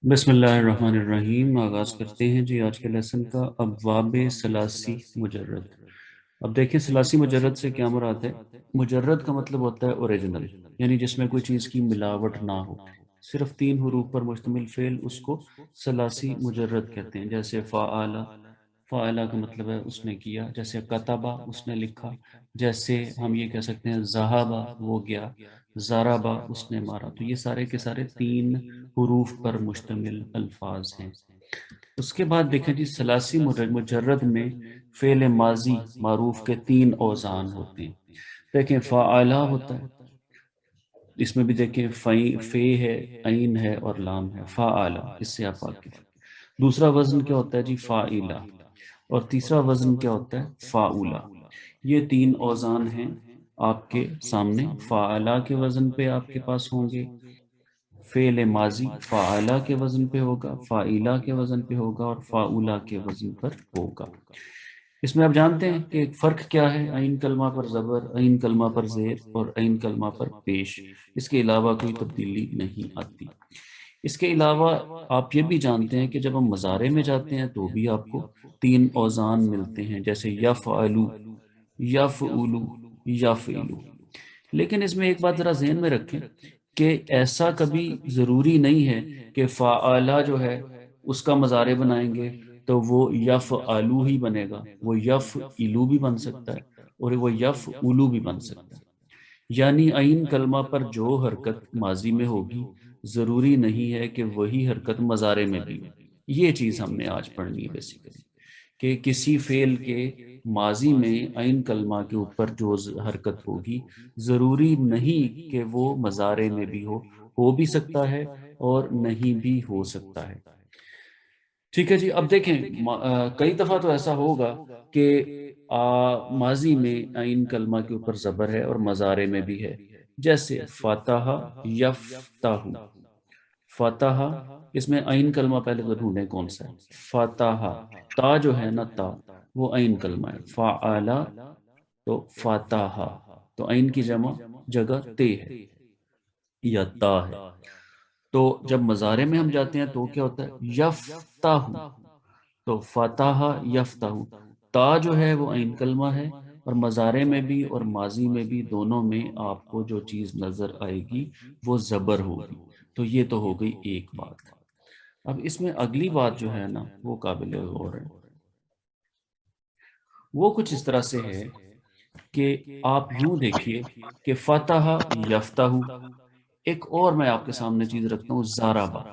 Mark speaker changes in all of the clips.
Speaker 1: بسم اللہ الرحمن الرحیم۔ آغاز کرتے ہیں جی آج کے لیسن کا ابواب ثلاثی مجرد۔ اب دیکھیں ثلاثی مجرد سے کیا مراد ہے۔ مجرد کا مطلب ہوتا ہے اوریجنل، یعنی جس میں کوئی چیز کی ملاوٹ نہ ہو، صرف تین حروف پر مشتمل فعل، اس کو ثلاثی مجرد کہتے ہیں۔ جیسے فعل، فعلہ کا مطلب ہے اس نے کیا، جیسے کتبہ اس نے لکھا، جیسے ہم یہ کہہ سکتے ہیں ذہبہ وہ گیا، ضربہ اس نے مارا۔ تو یہ سارے کے سارے تین حروف پر مشتمل الفاظ ہیں۔ اس کے بعد دیکھیں جی ثلاثی مجرد میں فعل ماضی معروف کے تین اوزان ہوتے ہیں۔ دیکھیں فعلہ ہوتا ہے، اس میں بھی دیکھیں فے ہے، عین ہے اور لام ہے، فعلہ، اس سے آپ واقف۔ دوسرا وزن کیا ہوتا ہے جی فاعلہ، اور تیسرا وزن کیا ہوتا ہے فاعولہ۔ یہ تین اوزان ہیں آپ کے سامنے۔ فاعلہ کے وزن پہ آپ کے پاس ہوں گے فعل ماضی، فاعلہ کے وزن پہ ہوگا، فاعلہ کے وزن پہ ہوگا، اور فاعولہ کے وزن پر ہوگا۔ اس میں آپ جانتے ہیں کہ فرق کیا ہے، عین کلمہ پر زبر، عین کلمہ پر زیر اور عین کلمہ پر پیش۔ اس کے علاوہ کوئی تبدیلی نہیں آتی۔ اس کے علاوہ آپ یہ بھی جانتے ہیں کہ جب ہم مضارع میں جاتے ہیں تو بھی آپ کو تین اوزان ملتے ہیں، جیسے یفعلو، یفعلو، یفعلو۔ لیکن اس میں ایک بات ذرا ذہن میں رکھیں کہ ایسا کبھی ضروری نہیں ہے کہ فعلہ جو ہے اس کا مضارع بنائیں گے تو وہ یفعلو ہی بنے گا، وہ یفعلو بھی بن سکتا ہے اور وہ یفعلو بھی بن سکتا ہے۔ یعنی عین کلمہ پر جو حرکت ماضی میں ہوگی ضروری نہیں ہے کہ وہی حرکت مضارع میں بھی ہو۔ یہ چیز ہم نے آج پڑھنی ہے بیسیکلی، کہ کسی فعل کے ماضی میں عین کلمہ کے اوپر جو حرکت ہوگی ضروری نہیں کہ وہ مضارع میں بھی ہو بھی سکتا ہے اور نہیں بھی ہو سکتا ہے۔ ٹھیک ہے جی، اب دیکھیں کئی دفعہ تو ایسا ہوگا کہ ماضی میں عین کلمہ کے اوپر زبر ہے اور مضارع میں بھی ہے، جیسے فتح یفتح، فتح، اس میں عین کلمہ پہلے تو ڈھونڈیں کون سا ہے، فتح، تا جو ہے نا تا وہ عین کلمہ ہے، فعلا تو فتح، تو عین کی جگہ تے ہے یا تا ہے۔ تو جب مضارع میں ہم جاتے ہیں تو کیا ہوتا ہے یفتح، تو فتح یفتح، تا جو ہے وہ عین کلمہ ہے، اور مضارع میں بھی اور ماضی میں بھی دونوں میں آپ کو جو چیز نظر آئے گی وہ زبر ہوگی۔ تو یہ تو ہو گئی ایک بات۔ اب اس میں اگلی بات جو ہے نا وہ قابل غور ہے۔ وہ کچھ اس طرح سے ہے کہ آپ یوں دیکھیے کہ فتح یفتح، ایک اور میں آپ کے سامنے چیز رکھتا ہوں، زارابا،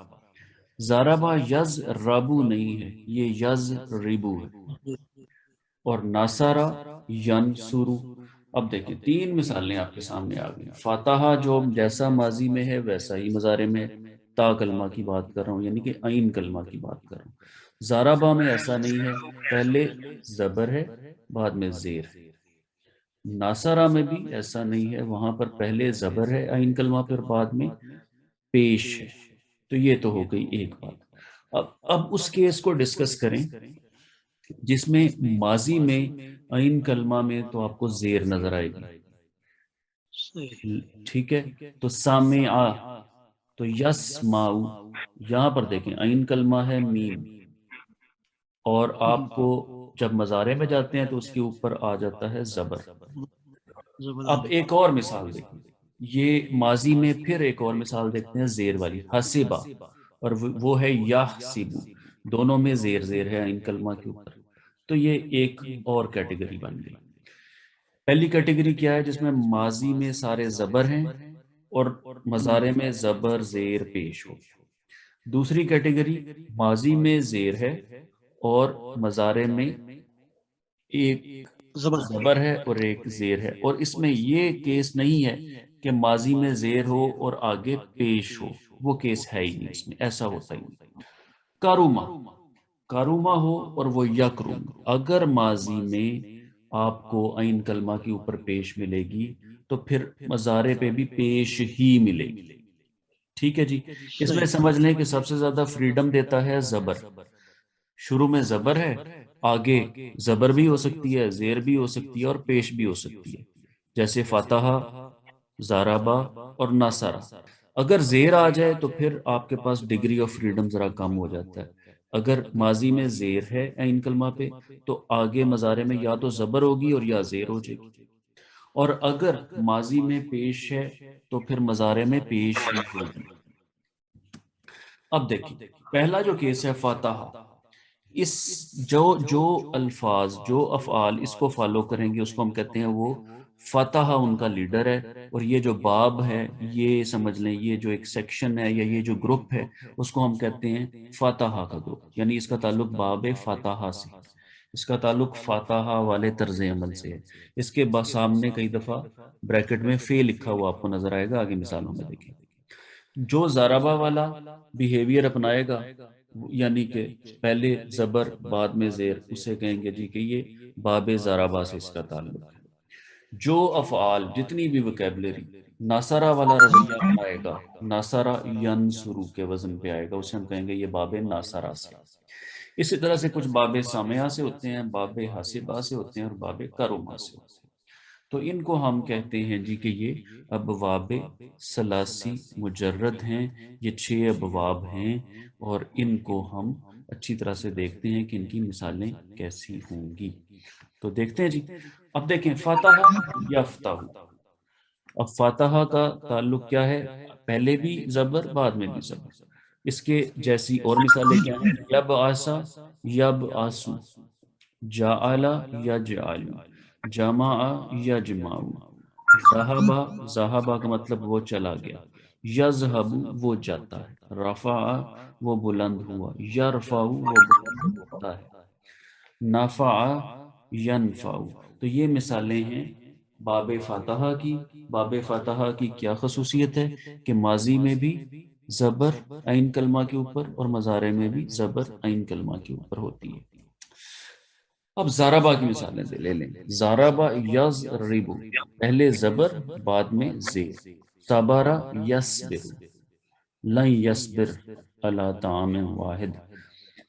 Speaker 1: زارابا یز ربو نہیں ہے، یہ یز ریبو ہے، اور ناصارا ینصرو۔ اب دیکھیں تین مثالیں آپ کے سامنے آ گئی۔ فاتحہ جو جیسا ماضی میں ہے ویسا ہی مضارع میں ہے، تا کلمہ کی بات کر رہا ہوں، یعنی کہ عین کلمہ کی بات کر رہا ہوں۔ زارابا میں ایسا نہیں ہے، پہلے زبر ہے بعد میں زیر ہے۔ ناصرہ میں بھی ایسا نہیں ہے، وہاں پر پہلے زبر ہے عین کلمہ پر بعد میں پیش ہے۔ تو یہ تو ہو گئی ایک بات۔ اب اس کیس کو ڈسکس کریں جس میں ماضی میں عین کلمہ میں تو آپ کو زیر نظر آئے گی، ٹھیک ہے، تو سامع، تو یسماؤ، یہاں پر دیکھیں عین کلمہ ہے میم، اور آپ کو جب مضارع میں جاتے ہیں تو اس کے اوپر آ جاتا ہے زبر۔ اب ایک اور مثال دیکھیں، یہ ماضی میں پھر ایک اور مثال دیکھتے ہیں زیر والی، حسبہ، اور وہ ہے یحسبو، دونوں میں زیر زیر ہے عین کلمہ کے اوپر۔ تو یہ ایک اور کیٹیگری بن گئی۔ پہلی کیٹیگری کیا ہے جس میں ماضی میں سارے زبر ہیں اور مضارع میں زبر زیر پیش ہو۔ دوسری کیٹیگری ماضی میں زیر ہے اور مضارع میں ایک زبر ہے اور ایک زیر ہے، اور اس میں یہ کیس نہیں ہے کہ ماضی میں زیر ہو اور آگے پیش ہو، وہ کیس ہے ہی نہیں، اس میں ایسا ہوتا ہی نہیں۔ کاروما، کاروما ہو اور وہ یکروم، اگر ماضی میں آپ کو عین کلمہ کے اوپر پیش ملے گی تو پھر مضارع پہ بھی پیش ہی ملے گی، ٹھیک ہے جی۔ اس میں سمجھ لیں کہ سب سے زیادہ فریڈم دیتا ہے زبر، شروع میں زبر ہے، آگے زبر بھی ہو سکتی ہے، زیر بھی ہو سکتی ہے اور پیش بھی ہو سکتی ہے، جیسے فاتحہ، زارابا اور ناصرہ۔ اگر زیر آ جائے تو پھر آپ کے پاس ڈگری آف فریڈم ذرا کم ہو جاتا ہے. اگر ماضی میں زیر ہے عین کلمہ پہ تو آگے مضارع میں یا تو زبر ہوگی اور یا زیر ہو جائے گی. اور اگر ماضی میں پیش ہے تو پھر مضارع میں پیش ہی ہوگی. اب دیکھیں پہلا جو کیس ہے فاتحہ، اس جو الفاظ جو افعال اس کو فالو کریں گے اس کو ہم کہتے ہیں وہ فاتحہ ان کا لیڈر ہے. اور یہ جو باب ہے، یہ سمجھ لیں یہ جو ایک سیکشن ہے یا یہ جو گروپ ہے اس کو ہم کہتے ہیں فاتحہ کا گروپ. یعنی اس کا تعلق باب فاتحہ سے، اس کا تعلق فاتحہ والے طرز عمل سے ہے. اس کے سامنے کئی دفعہ بریکٹ میں فے لکھا ہوا آپ کو نظر آئے گا، آگے مثالوں میں دیکھیں. جو ضربہ والا بیہیویئر اپنائے گا، یعنی کہ پہلے زبر بعد میں زیر، اسے کہیں گے جی کہ یہ باب ضربہ سے اس کا تعلق ہے. جو افعال جتنی بھی وکیبلری ناصرہ والا رویہ اپنائے گا، ناصرہ ینصرو کے وزن پہ آئے گا، اسے ہم کہیں گے یہ باب ناصرہ سے. اسی طرح سے کچھ باب سامعہ سے ہوتے ہیں، باب حاسبہ سے ہوتے ہیں اور باب کرمہ سے ہوتے ہیں. تو ان کو ہم کہتے ہیں جی کہ یہ ابواب ثلاثی مجرد ہیں. یہ 6 ابواب ہیں اور ان کو ہم اچھی طرح سے دیکھتے ہیں کہ ان کی مثالیں کیسی ہوں گی. تو دیکھتے ہیں جی. اب دیکھیں فاتحہ یفتح. اب فاتحہ کا تعلق کیا ہے؟ پہلے بھی زبر بعد میں بھی زبر. اس کے جیسی اور مثالیں کیا ہیں؟ یب آسا یب آسو، جعل یا جعل، جمع یا جماع، ذہبا، ذہبا کا مطلب وہ چلا گیا، یذہب وہ جاتا ہے، رفع وہ بلند ہوا، یرفع وہ بلند ہوتا ہے، نفع ینفع. تو یہ مثالیں ہیں باب فاتحہ کی. باب فاتحہ کی کیا خصوصیت ہے کہ ماضی میں بھی زبر عین کلمہ کے اوپر اور مضارع میں بھی زبر عین کلمہ کے اوپر ہوتی ہے. اب زاربا کی مثالیں لے لیں. زاربا یضرب، پہلے زبر بعد میں زیر. صبر یصبر، لن یصبر علی طعام واحد.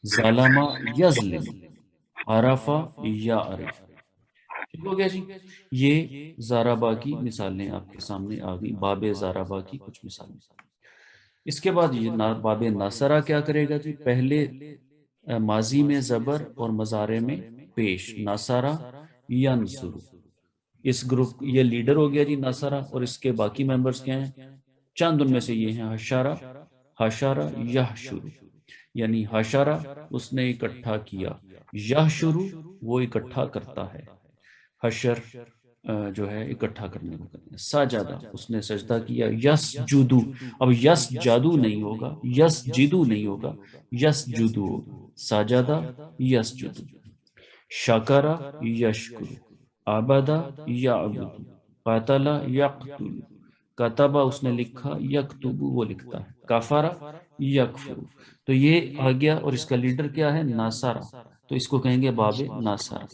Speaker 1: ظلم یظلم، عرف یعرف. ٹھیک ہو گیا جی. یہ زاربا کی مثالیں آپ کے سامنے آ گئی، باب زاربا کی کچھ مثالیں. اس کے بعد یہ باب ناصرہ کیا کرے گا جی؟ پہلے ماضی میں زبر اور مضارع میں پیش، ناصرہ ینصر. اس گروپ یہ لیڈر ہو گیا جی ناصرہ، اور اس کے باقی ممبرز کیا ہیں؟ چند ان میں سے یہ ہیں حشارہ، حشارہ یحشر، یعنی حشارہ اس نے اکٹھا کیا، یحشر وہ اکٹھا کرتا ہے. حشر جو ہے اکٹھا کرنے کو کرتے ہیں. ساجدہ اس نے سجدہ کیا. یس جدو، اب یس جادو نہیں ہوگا، یس جدو نہیں ہوگا، یس جدو ہوگا. ساجدہ یس جدو. شکرہ یشکر، عبدہ یعبد، قاتل یقتل، کتبہ اس نے لکھا، یکتب وہ لکھتا ہے، کفر یکفر. تو یہ آ گیا اور اس کا لیڈر کیا ہے؟ ناصرہ. تو اس کو کہیں گے باب ناصرہ.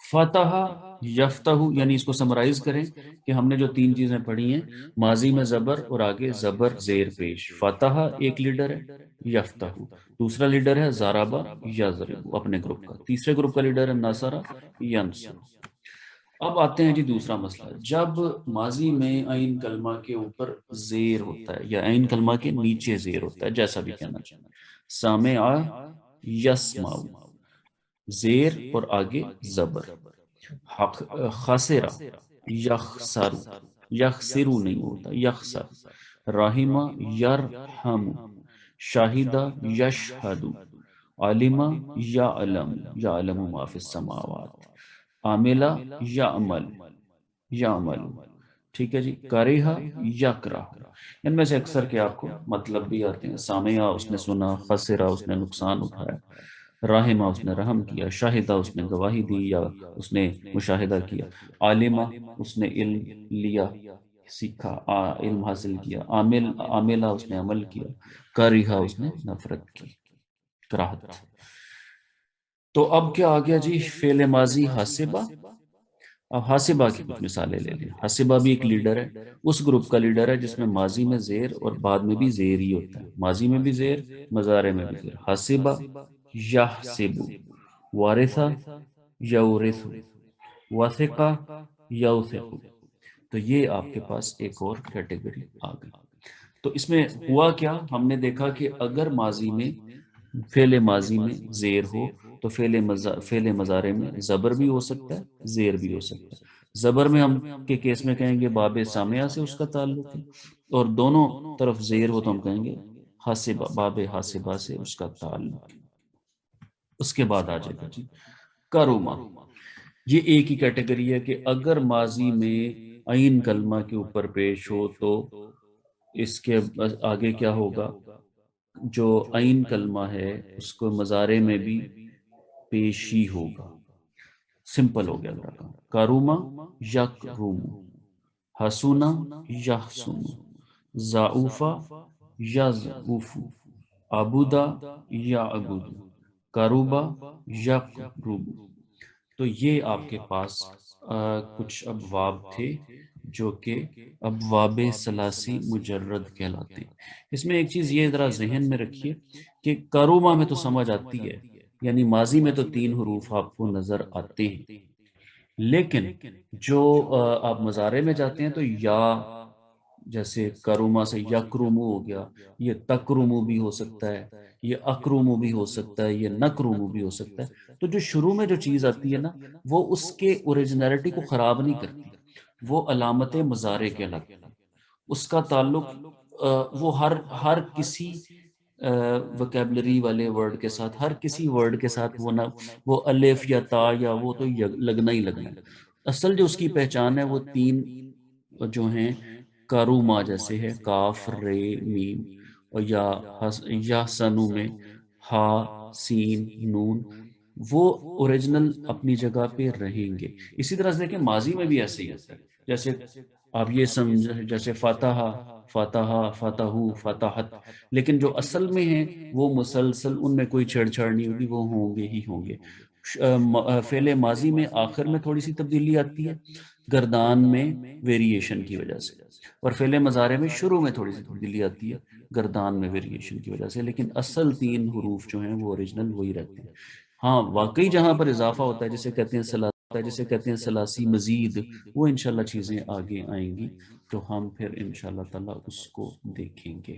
Speaker 1: فتح یفتح، یعنی اس کو سمرائز کریں کہ ہم نے جو 3 چیزیں پڑھی ہیں، ماضی میں زبر اور آگے زبر زیر پیش. فتح ایک لیڈر ہے، یفتح دوسرا لیڈر ہے، ضربہ یضرب اپنے گروپ کا، تیسرے گروپ کا لیڈر ہے ناصرہ ینصر. اب آتے ہیں جی دوسرا مسئلہ. جب ماضی میں عین کلمہ کے اوپر زیر ہوتا ہے یا عین کلمہ کے نیچے زیر ہوتا ہے، جیسا بھی کہنا چاہیں. سامع یسمع، زیر اور آگے زبر. خسرہ یخسر، یخسرو نہیں ہوتا، یخسر. رحمہ یرحم، شاہدہ یشہد، علمہ یعلم، یعلم ما فی السماوات، عاملہ یعمل، یعمل. ٹھیک ہے جی. کریہ یکرہ. ان میں سے اکثر کے آپ کو مطلب بھی آتے ہیں. سامعہ اس نے سنا، خسرہ اس نے نقصان اٹھایا، راہمہ اس نے رحم کیا، شاہدہ اس نے گواہی دی یا اس نے مشاہدہ کیا، عالمہ اس نے علم لیا، سیکھا، علم حاصل کیا، عاملہ اس نے عمل کیا، کریہ اس نے نفرت کی، کراہت. تو اب کیا آ گیا جی؟ فعل ماضی حاسبہ. اب حاسبہ کی کچھ مثالیں لے لیں. حاسبہ بھی ایک لیڈر ہے، اس گروپ کا لیڈر ہے جس میں ماضی میں زیر اور بعد میں بھی زیر ہی ہوتا ہے. ماضی میں بھی زیر، مضارع میں بھی زیر. حاسبہ یحسب، وارثہ یورث، وثقہ یوثق. تو یہ آپ کے پاس ایک اور کیٹیگری آ گئی۔ تو اس میں ہوا کیا، ہم نے دیکھا کہ اگر ماضی میں فعل ماضی میں زیر ہو تو فعل مضارع میں زبر بھی ہو سکتا ہے، زیر بھی ہو سکتا ہے۔ زبر میں ہم کے کیس میں کہیں گے باب سامعہ سے اس کا تعلق ہے، اور دونوں طرف زیر ہو تو ہم کہیں گے حاسبہ، باب حاسبہ سے اس کا تعلق ہے۔ اس کے بعد آ جائے گا جی کروما، یہ ایک ہی کیٹیگری ہے کہ اگر ماضی میں عین کلمہ کے اوپر پیش ہو تو اس کے آگے کیا ہوگا، جو عین کلمہ ہے اس کو مضارع میں بھی پیش ہی ہوگا۔ سمپل ہو گیا میرا کام، کاروما یک رومو، حسونا یحسنو، ضعوفا یضعوفو، عبودا یعبدو، کروبا یقربو۔ تو یہ آپ کے پاس کچھ ابواب تھے جو کہ ابواب ثلاثی مجرد کہلاتے ہیں۔ اس میں ایک چیز یہ ذرا ذہن میں رکھیے کہ کروما میں تو سمجھ آتی ہے، یعنی ماضی میں تو 3 حروف آپ کو نظر آتے ہیں، لیکن جو آپ مضارع میں جاتے ہیں تو یا، جیسے کروما سے یکرومو ہو گیا، یہ تکرومو بھی ہو سکتا ہے، یہ اکرومو بھی ہو سکتا ہے، یہ نکرومو بھی ہو سکتا ہے۔ تو جو شروع میں جو چیز آتی ہے نا، وہ اس کے اوریجنلٹی کو خراب نہیں کرتی، وہ علامت مضارع کہلاتی ہے۔ اس کا تعلق وہ ہر کسی وکیبلری والے ورڈ کے ساتھ، ہر کسی ورڈ کے ساتھ وہ الف یا تا یا وہ تو لگنا ہی لگنا ہے۔ اصل جو اس کی پہچان ہے وہ 3 جو ہیں کاروما جیسے ہے، کاف رے میم، اور یا سنو میں ہا سین نون، وہ اوریجنل اپنی جگہ پہ رہیں گے۔ اسی طرح سے دیکھیں ماضی میں بھی ایسے ہی ہوتا ہے، جیسے آپ یہ سمجھ، جیسے فاتحہ، فاتحہ، فاتحو، فاتحت، لیکن جو اصل میں ہیں وہ مسلسل، ان میں کوئی چھیڑ چھاڑ نہیں ہوگی، وہ ہوں گے ہی ہوں گے۔ فعل ماضی میں آخر میں تھوڑی سی تبدیلی آتی ہے گردان میں ویریشن کی وجہ سے، اور فعل مضارع میں شروع میں تھوڑی سی تبدیلی آتی ہے گردان میں ویریشن کی وجہ سے، لیکن اصل 3 حروف جو ہیں وہ اوریجنل وہی رہتے ہیں۔ ہاں واقعی جہاں پر اضافہ ہوتا ہے جسے کہتے ہیں ثلاثی مزید، وہ انشاءاللہ چیزیں آگے آئیں گی تو ہم پھر انشاءاللہ تعالی اس کو دیکھیں گے۔